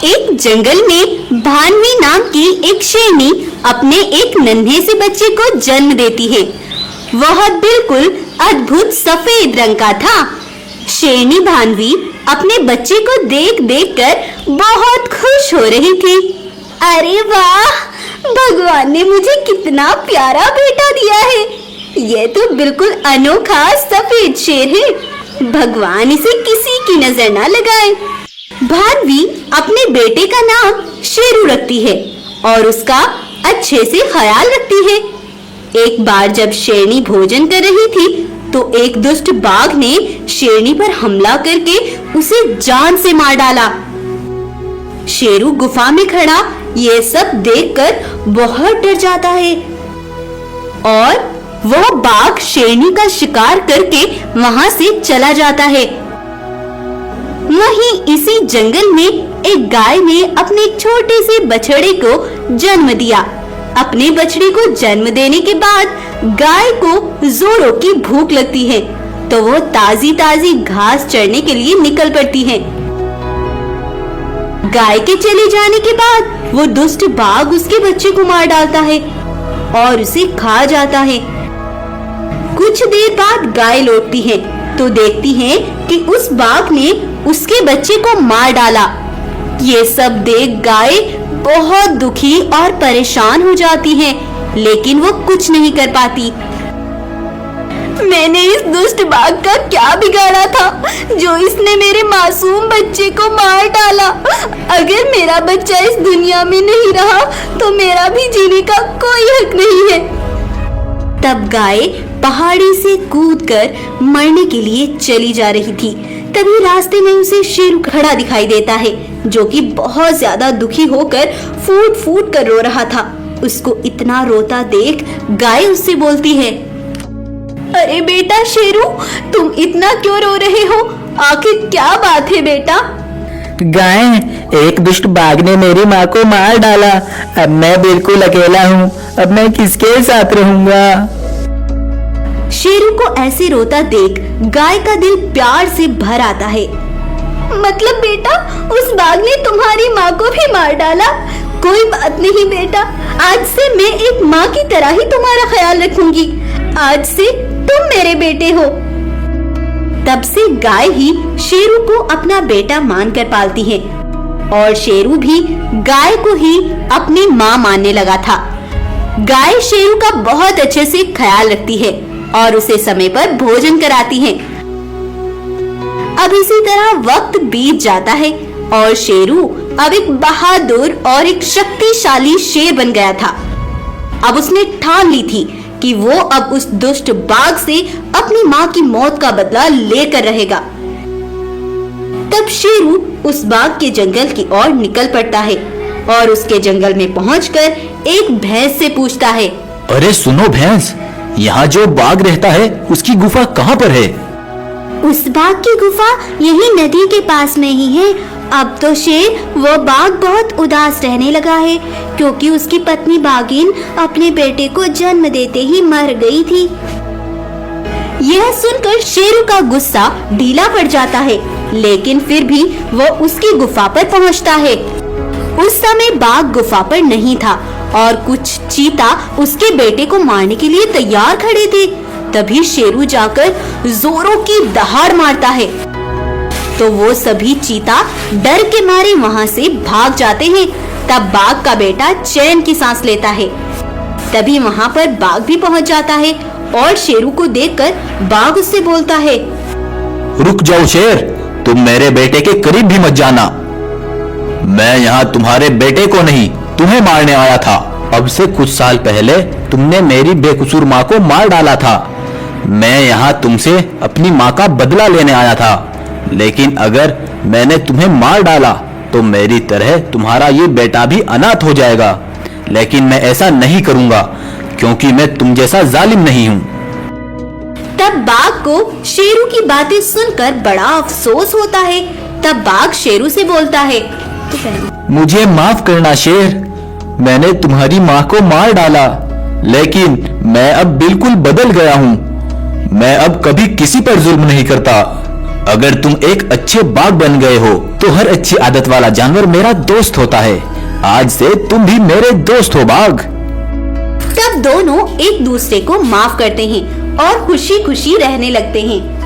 एक जंगल में भानवी नाम की एक शेरनी अपने एक नन्हे से बच्चे को जन्म देती है। वह बिल्कुल अद्भुत सफेद रंग का था। शेरनी भानवी अपने बच्चे को देख देख कर बहुत खुश हो रही थी। अरे वाह, भगवान ने मुझे कितना प्यारा बेटा दिया है। यह तो बिल्कुल अनोखा सफेद शेर है। भगवान इसे किसी की नजर ना लगाए। भानवी अपने बेटे का नाम शेरू रखती है और उसका अच्छे से ख्याल रखती है। एक बार जब शेरनी भोजन कर रही थी तो एक दुष्ट बाघ ने शेरनी पर हमला करके उसे जान से मार डाला। शेरू गुफा में खड़ा ये सब देखकर बहुत डर जाता है और वह बाघ शेरनी का शिकार करके वहां से चला जाता है। वहीं इसी जंगल में एक गाय ने अपने छोटे से बछड़े को जन्म दिया। अपने बछड़े को जन्म देने के बाद गाय को जोरों की भूख लगती है तो वो ताजी ताजी घास चरने के लिए निकल पड़ती है। गाय के चले जाने के बाद वो दुष्ट बाघ उसके बच्चे को मार डालता है और उसे खा जाता है। कुछ देर बाद गाय लौटती है तो देखती है कि उस बाघ ने उसके बच्चे को मार डाला। ये सब देख गाय बहुत दुखी और परेशान हो जाती है, लेकिन वो कुछ नहीं कर पाती। मैंने इस दुष्ट बाघ का क्या बिगाड़ा था जो इसने मेरे मासूम बच्चे को मार डाला। अगर मेरा बच्चा इस दुनिया में नहीं रहा तो मेरा भी जीने का कोई हक नहीं है। तब गाय पहाड़ी से कूदकर मरने के लिए चली जा रही थी। तभी रास्ते में उसे शेरू खड़ा दिखाई देता है जो कि बहुत ज्यादा दुखी होकर फूट फूट कर रो रहा था। उसको इतना रोता देख गाय उससे बोलती है, अरे बेटा शेरू, तुम इतना क्यों रो रहे हो? आखिर क्या बात है बेटा? गाय, एक दुष्ट बाघ ने मेरी माँ को मार डाला। अब मैं बिल्कुल अकेला हूँ। अब मैं किसके साथ रहूँगा? शेरू को ऐसे रोता देख गाय का दिल प्यार से भर आता है। मतलब बेटा, उस बाघ ने तुम्हारी माँ को भी मार डाला? कोई बात नहीं बेटा, आज से मैं एक माँ की तरह ही तुम्हारा ख्याल रखूंगी। आज से तुम मेरे बेटे हो। तब से गाय ही शेरू को अपना बेटा मानकर पालती है और शेरू भी गाय को ही अपनी माँ मानने लगा था। गाय शेरू का बहुत अच्छे से ख्याल रखती है और उसे समय पर भोजन कराती है। अब इसी तरह वक्त बीत जाता है और शेरू अब एक बहादुर और एक शक्तिशाली शेर बन गया था। अब उसने ठान ली थी कि वो अब उस दुष्ट बाघ से अपनी माँ की मौत का बदला लेकर रहेगा। तब शेरू उस बाघ के जंगल की ओर निकल पड़ता है और उसके जंगल में पहुंचकर एक भैंस से पूछता है, अरे सुनो भैंस, यहाँ जो बाघ रहता है उसकी गुफा कहाँ पर है? उस बाघ की गुफा यही नदी के पास में ही है। अब तो शेर, वो बाघ बहुत उदास रहने लगा है क्योंकि उसकी पत्नी बाघिन अपने बेटे को जन्म देते ही मर गई थी। यह सुनकर शेरू का गुस्सा ढीला पड़ जाता है, लेकिन फिर भी वो उसकी गुफा पर पहुंचता है। उस समय बाघ गुफा पर नहीं था और कुछ चीता उसके बेटे को मारने के लिए तैयार खड़े थे। तभी शेरू जाकर जोरों की दहाड़ मारता है तो वो सभी चीता डर के मारे वहां से भाग जाते हैं। तब बाघ का बेटा चैन की सांस लेता है। तभी वहां पर बाघ भी पहुंच जाता है और शेरू को देखकर बाघ उससे बोलता है, रुक जाओ शेर, तुम मेरे बेटे के करीब भी मत जाना। मैं यहाँ तुम्हारे बेटे को नहीं, तुम्हें मारने आया था। अब से कुछ साल पहले तुमने मेरी बेकसूर माँ को मार डाला था। मैं यहाँ तुमसे अपनी माँ का बदला लेने आया था, लेकिन अगर मैंने तुम्हें मार डाला तो मेरी तरह तुम्हारा ये बेटा भी अनाथ हो जाएगा। लेकिन मैं ऐसा नहीं करूँगा क्योंकि मैं तुम जैसा जालिम नहीं हूँ। तब बाघ को शेरू की बातें सुनकर बड़ा अफसोस होता है। तब बाघ शेरू से बोलता है, मुझे माफ करना शेर, मैंने तुम्हारी माँ को मार डाला, लेकिन मैं अब बिल्कुल बदल गया हूँ। मैं अब कभी किसी पर जुल्म नहीं करता। अगर तुम एक अच्छे बाघ बन गए हो तो हर अच्छी आदत वाला जानवर मेरा दोस्त होता है। आज से तुम भी मेरे दोस्त हो बाघ। तब दोनों एक दूसरे को माफ करते हैं और खुशी खुशी रहने लगते हैं।